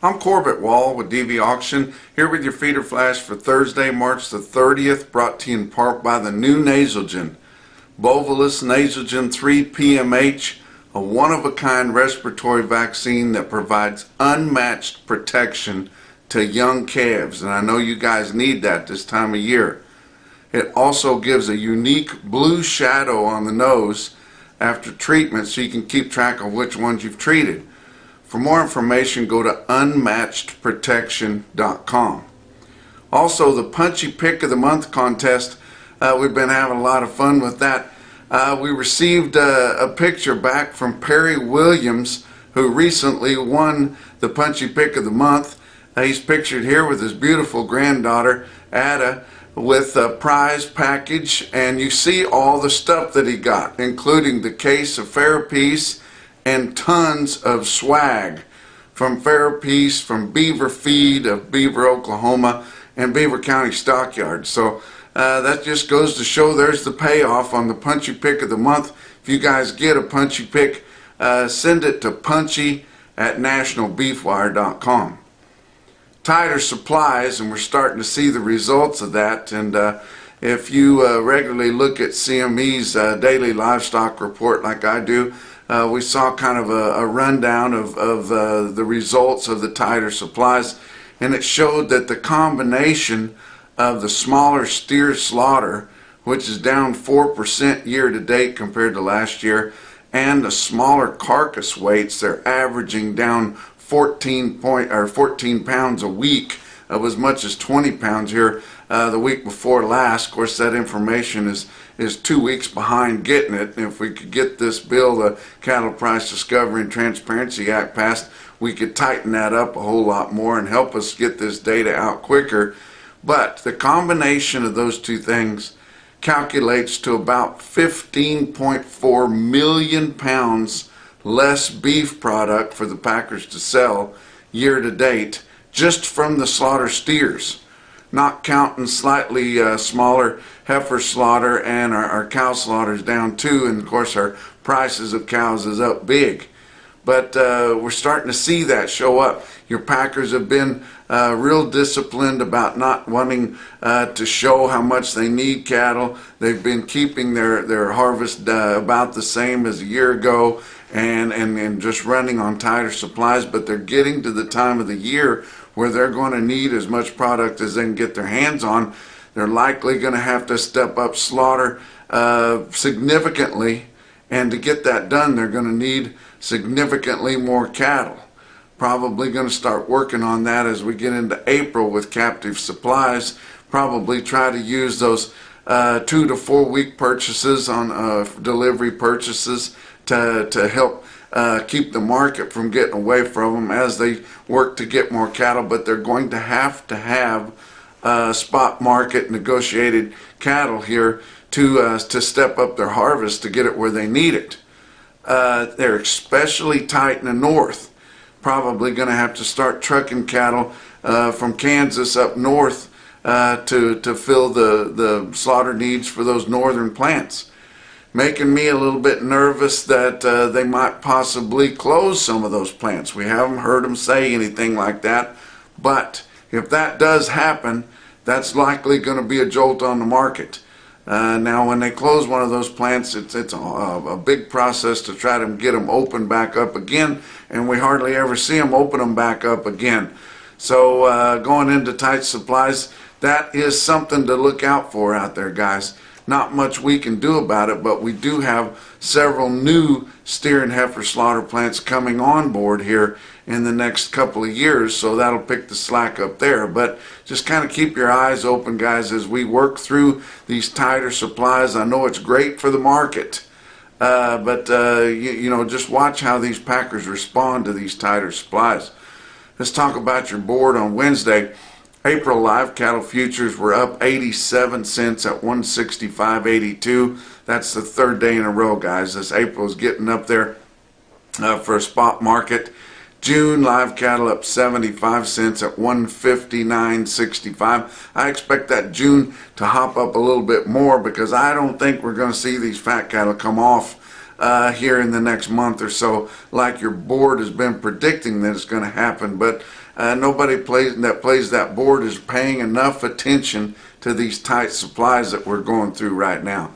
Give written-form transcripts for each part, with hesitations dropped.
I'm Corbett Wall with DV Auction, here with your feeder flash for Thursday, March the 30th, brought to you in part by the new Nasogen. Bovalis Nasogen 3 PMH, a one-of-a-kind respiratory vaccine that provides unmatched protection to young calves, and I know you guys need that this time of year. It also gives a unique blue shadow on the nose after treatment so you can keep track of which ones you've treated. For more information, go to unmatchedprotection.com. Also, the Punchy Pick of the Month contest, we've been having a lot of fun with that. We received a picture back from Perry Williams, who recently won the Punchy Pick of the Month. He's pictured here with his beautiful granddaughter, Ada, with a prize package, and you see all the stuff that he got, including the case of Farapeace and tons of swag from Farapeace, from Beaver Feed of Beaver, Oklahoma, and Beaver County Stockyards. So that just goes to show there's the payoff on the Punchy Pick of the Month. If you guys get a Punchy Pick, send it to punchy@nationalbeefwire.com. Tighter supplies, and we're starting to see the results of that. And if you regularly look at CME's daily livestock report like I do, we saw kind of a rundown of the results of the tighter supplies, and it showed that the combination of the smaller steer slaughter, which is down 4% year to date compared to last year, and the smaller carcass weights, they're averaging down 14 pounds a week, of as much as 20 pounds here the week before last. Of course, that information is 2 weeks behind getting it. And if we could get this bill, the Cattle Price Discovery and Transparency Act, passed, we could tighten that up a whole lot more and help us get this data out quicker. But the combination of those two things calculates to about 15.4 million pounds less beef product for the packers to sell year to date, just from the slaughter steers, not counting slightly smaller heifer slaughter, and our cow slaughters down too, and of course our prices of cows is up big. But we're starting to see that show up. Your packers have been real disciplined about not wanting to show how much they need cattle. They've been keeping their harvest about the same as a year ago, and just running on tighter supplies. But they're getting to the time of the year where they're going to need as much product as they can get their hands on. They're likely going to have to step up slaughter significantly, and to get that done, they're going to need significantly more cattle. Probably going to start working on that as we get into April with captive supplies. Probably try to use those 2 to 4 week purchases on delivery purchases to help keep the market from getting away from them as they work to get more cattle. But they're going to have spot market negotiated cattle here to step up their harvest to get it where they need it. They're especially tight in the north. Probably going to have to start trucking cattle from Kansas up north to fill the slaughter needs for those northern plants. Making me a little bit nervous that they might possibly close some of those plants. We haven't heard them say anything like that, but if that does happen, that's likely going to be a jolt on the market. Now, when they close one of those plants, it's a big process to try to get them open back up again, and we hardly ever see them open them back up again. So going into tight supplies, that is something to look out for out there, guys. Not much we can do about it, but we do have several new steer and heifer slaughter plants coming on board here in the next couple of years, so that'll pick the slack up there. But just kind of keep your eyes open, guys, as we work through these tighter supplies. I know it's great for the market, but you know, just watch how these packers respond to these tighter supplies. Let's talk about your board on Wednesday. April live cattle futures were up 87 cents at 165.82. That's the third day in a row, guys. This April is getting up there for a spot market. June live cattle up 75 cents at 159.65. I expect that June to hop up a little bit more, because I don't think we're going to see these fat cattle come off here in the next month or so like your board has been predicting that it's going to happen. But Nobody that plays that board is paying enough attention to these tight supplies that we're going through right now.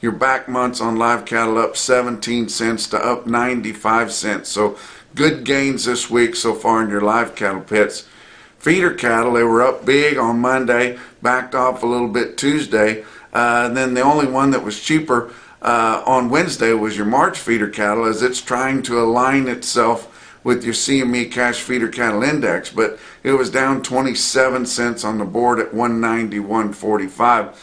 Your back months on live cattle up 17 cents to up 95 cents. So good gains this week so far in your live cattle pits. Feeder cattle, they were up big on Monday, backed off a little bit Tuesday. Then the only one that was cheaper on Wednesday was your March feeder cattle, as it's trying to align itself with your CME cash feeder cattle index, but it was down 27 cents on the board at 191.45.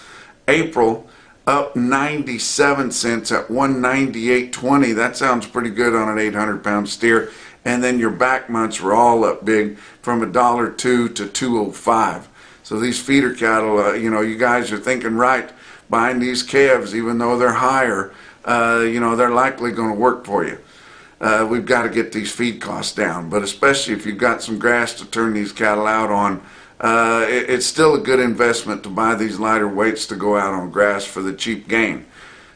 April up 97 cents at 198.20. That sounds pretty good on an 800-pound steer. And then your back months were all up big from $1.02 to $2.05. So these feeder cattle, you guys are thinking right buying these calves, even though they're higher. They're likely going to work for you. We've got to get these feed costs down, but especially if you've got some grass to turn these cattle out on, it's still a good investment to buy these lighter weights to go out on grass for the cheap gain.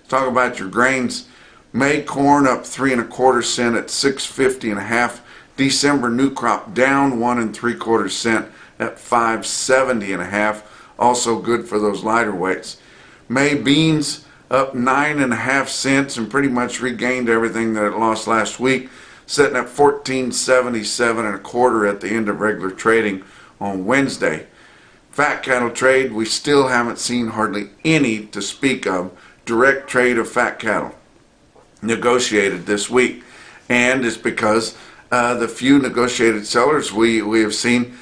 Talk about your grains. May corn up 3 1/4 cent at 6.50 1/2. December new crop down 1 3/4 cent at 5.70 1/2. Also good for those lighter weights. May beans up 9 1/2 cents and pretty much regained everything that it lost last week, sitting at 14.77 1/4 at the end of regular trading on Wednesday. Fat cattle trade, we still haven't seen hardly any to speak of direct trade of fat cattle negotiated this week, and it's because the few negotiated sellers we have seen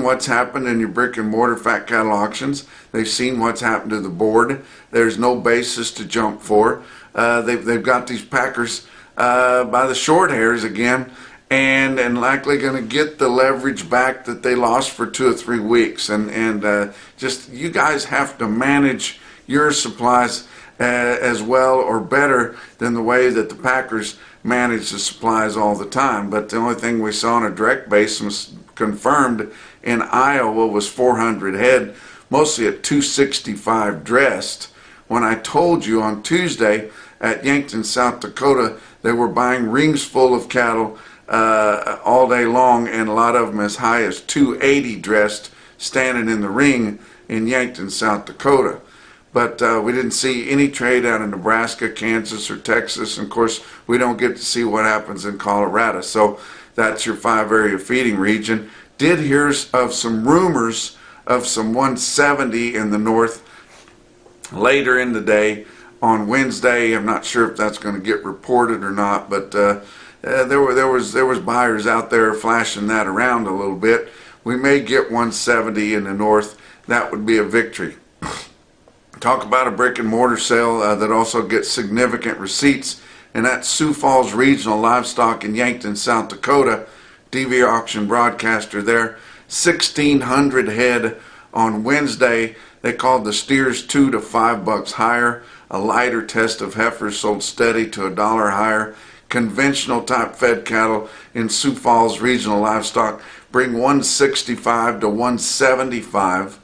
what's happened in your brick and mortar fat cattle auctions. They've seen what's happened to the board. There's no basis to jump for. They've got these packers by the short hairs again, and likely going to get the leverage back that they lost for 2 or 3 weeks. And just you guys have to manage your supplies as well or better than the way that the packers manage the supplies all the time. But the only thing we saw on a direct basis confirmed in Iowa was 400 head, mostly at 265 dressed. When I told you on Tuesday at Yankton, South Dakota, they were buying rings full of cattle all day long, and a lot of them as high as 280 dressed standing in the ring in Yankton, South Dakota. But we didn't see any trade out of Nebraska, Kansas, or Texas. And of course, we don't get to see what happens in Colorado. So that's your 5-area feeding region. Did hear of some rumors of some 170 in the north later in the day on Wednesday. I'm not sure if that's going to get reported or not, but there was buyers out there flashing that around a little bit. We may get 170 in the north. That would be a victory. Talk about a brick and mortar sale that also gets significant receipts, and that's Sioux Falls Regional Livestock in Yankton, South Dakota. TV auction broadcaster there. 1,600 head on Wednesday. They called the steers $2 to $5 higher. A lighter test of heifers sold steady to $1 higher. Conventional type fed cattle in Sioux Falls Regional Livestock bring 165 to 175,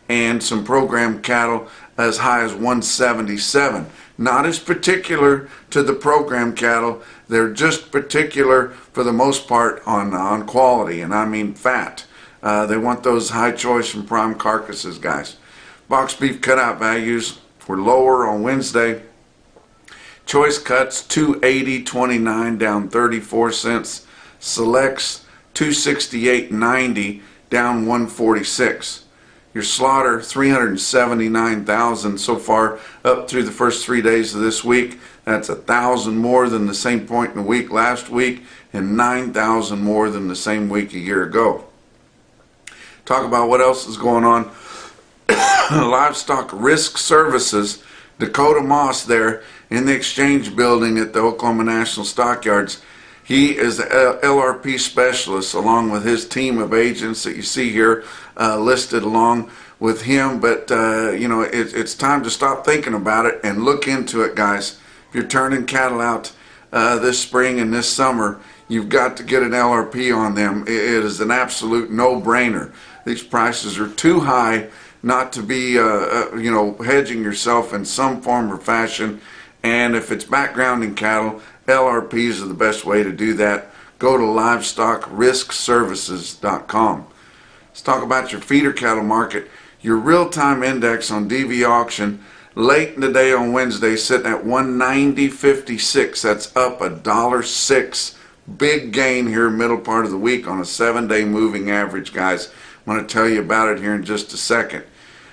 and some program cattle as high as 177. Not as particular to the program cattle. They're just particular for the most part on quality, and I mean fat. They want those high choice and prime carcasses, guys. Box beef cutout values were lower on Wednesday. Choice cuts 280.29 down 34 cents. Selects 268.90 down 146. Your slaughter 379,000 so far up through the first 3 days of this week. That's 1,000 more than the same point in the week last week, and 9,000 more than the same week a year ago. Talk about what else is going on. Livestock Risk Services, Dakota Moss there in the Exchange Building at the Oklahoma National Stockyards. He is the LRP specialist along with his team of agents that you see here listed along with him. But, it's time to stop thinking about it and look into it, guys. If you're turning cattle out this spring and this summer, you've got to get an LRP on them. It is an absolute no-brainer. These prices are too high not to be, hedging yourself in some form or fashion. And if it's backgrounding cattle, LRPs are the best way to do that. go to livestoccriskservices.com. Let's talk about your feeder cattle market. Your real-time index on DV auction late in the day on Wednesday sitting at 190.56. That's up $1.06. Big gain here middle part of the week on a 7-day moving average, guys. I'm going to tell you about it here in just a second.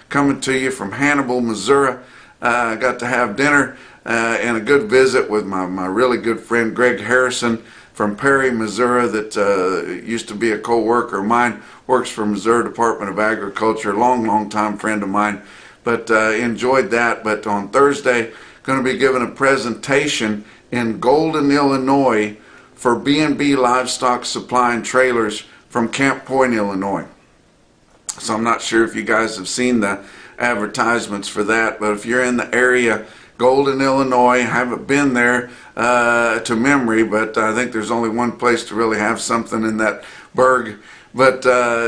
Coming to you from Hannibal, Missouri. I got to have dinner and a good visit with my really good friend Greg Harrison from Perry, Missouri, that used to be a co-worker of mine, works for Missouri Department of Agriculture, long time friend of mine, but enjoyed that. But on Thursday, going to be giving a presentation in Golden, Illinois for B&B Livestock Supply and Trailers from Camp Point, Illinois. So I'm not sure if you guys have seen the advertisements for that, but if you're in the area, Golden, Illinois, haven't been there to memory, but I think there's only one place to really have something in that burg. But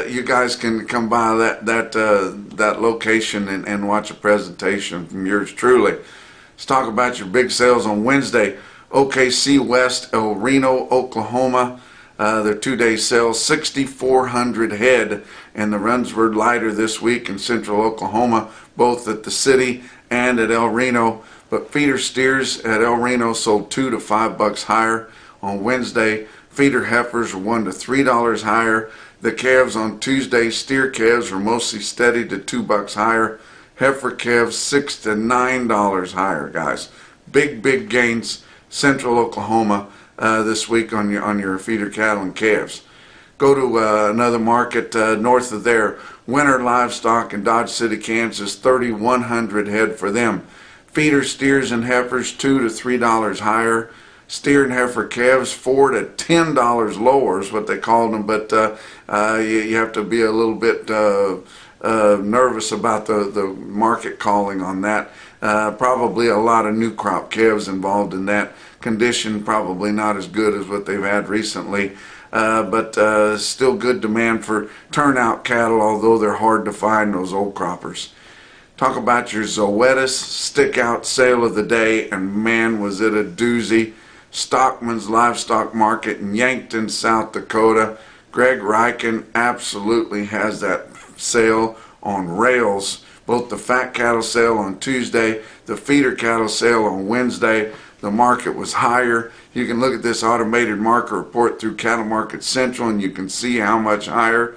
you guys can come by that location and watch a presentation from yours truly. Let's talk about your big sales on Wednesday. OKC West, El Reno, Oklahoma. Their 2-day sales, 6,400 head, and the runs were lighter this week in central Oklahoma, both at the city and at El Reno. But feeder steers at El Reno sold $2 to $5 higher on Wednesday. Feeder heifers were $1 to $3 higher. The calves on Tuesday, steer calves were mostly steady to $2 higher. Heifer calves $6 to $9 higher, guys. Big gains, central Oklahoma this week on your feeder cattle and calves. Go to another market north of there, Winter Livestock in Dodge City, Kansas, 3,100 head for them. Feeder steers and heifers $2 to $3 higher. Steer and heifer calves $4 to $10 lower is what they called them, but you have to be a little bit nervous about the market calling on that. Probably a lot of new crop calves involved in that. Condition probably not as good as what they've had recently, but still good demand for turnout cattle, although they're hard to find, those old croppers. Talk about your Zoetis stick-out sale of the day, and man, was it a doozy. Stockman's Livestock Market in Yankton, South Dakota. Greg Ryken absolutely has that sale on rails. Both the fat cattle sale on Tuesday, the feeder cattle sale on Wednesday. The market was higher. You can look at this automated market report through Cattle Market Central and you can see how much higher.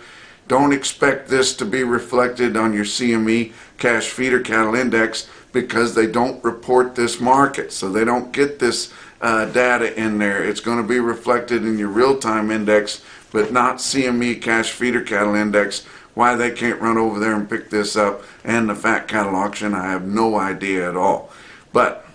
Don't expect this to be reflected on your CME cash feeder cattle index because they don't report this market, so they don't get this data in there. It's going to be reflected in your real-time index, but not CME cash feeder cattle index. Why they can't run over there and pick this up and the fat cattle auction, I have no idea at all. But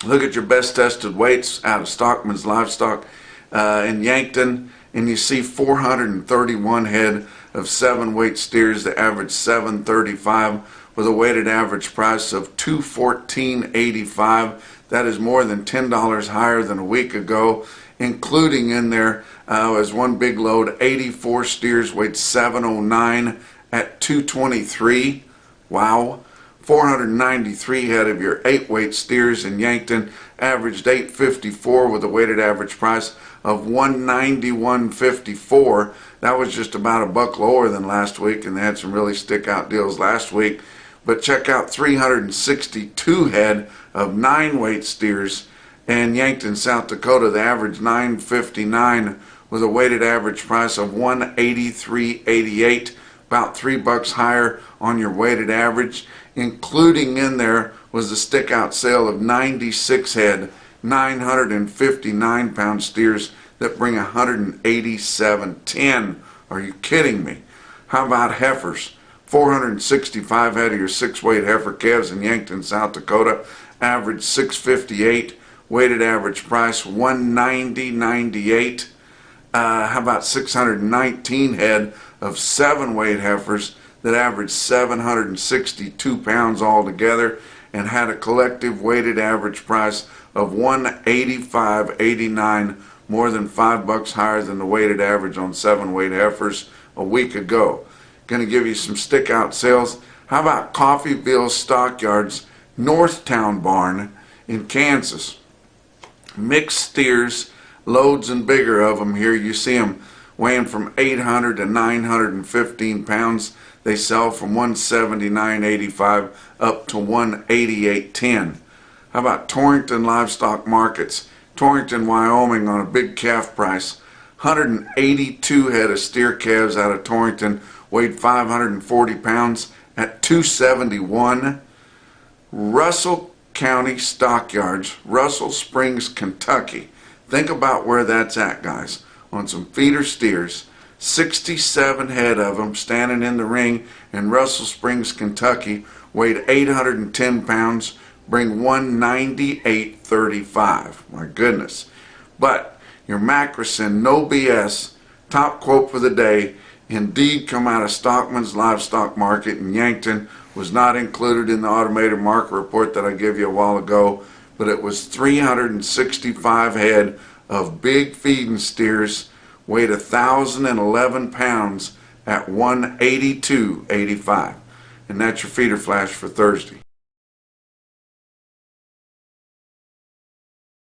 look at your best tested weights out of Stockman's Livestock in Yankton, and you see 431 head of 7-weight steers that average 735 with a weighted average price of $214.85. That is more than $10 higher than a week ago. Including in there as one big load, 84 steers weighed 709 at $223. Wow. 493 head of your 8-weight steers in Yankton averaged $854 with a weighted average price of $191.54. That was just about $1 lower than last week, and they had some really stick-out deals last week. But check out 362 head of 9-weight steers in Yankton, South Dakota. The average $959 with a weighted average price of $183.88, about $3 higher on your weighted average. Including in there was the stick-out sale of 96 head, 959-pound steers that bring 187.10. Are you kidding me? How about heifers? 465 head of your 6-weight heifer calves in Yankton, South Dakota, average $658, weighted average price $190.98. How about 619 head of 7-weight heifers that averaged 762 pounds altogether and had a collective weighted average price of $185.89, more than $5 higher than the weighted average on 7-weight heifers a week ago. Going to give you some stick-out sales. How about Coffeyville Stockyards, Northtown Barn in Kansas? Mixed steers loads and bigger of them here. You see them weighing from 800 to 915 pounds. They sell from 179.85 up to 188.10. How about Torrington Livestock Markets? Torrington, Wyoming, on a big calf price. 182 head of steer calves out of Torrington, weighed 540 pounds at $271. Russell County Stockyards, Russell Springs, Kentucky. Think about where that's at, guys. On some feeder steers. 67 head of them standing in the ring in Russell Springs, Kentucky, weighed 810 pounds, bring 198.35. My goodness. But your Macrocin, no BS, top quote for the day, indeed come out of Stockman's Livestock Market in Yankton, was not included in the automated market report that I gave you a while ago, but it was 365 head of big feeding steers, weighed 1,011 pounds at 182.85. And that's your feeder flash for Thursday.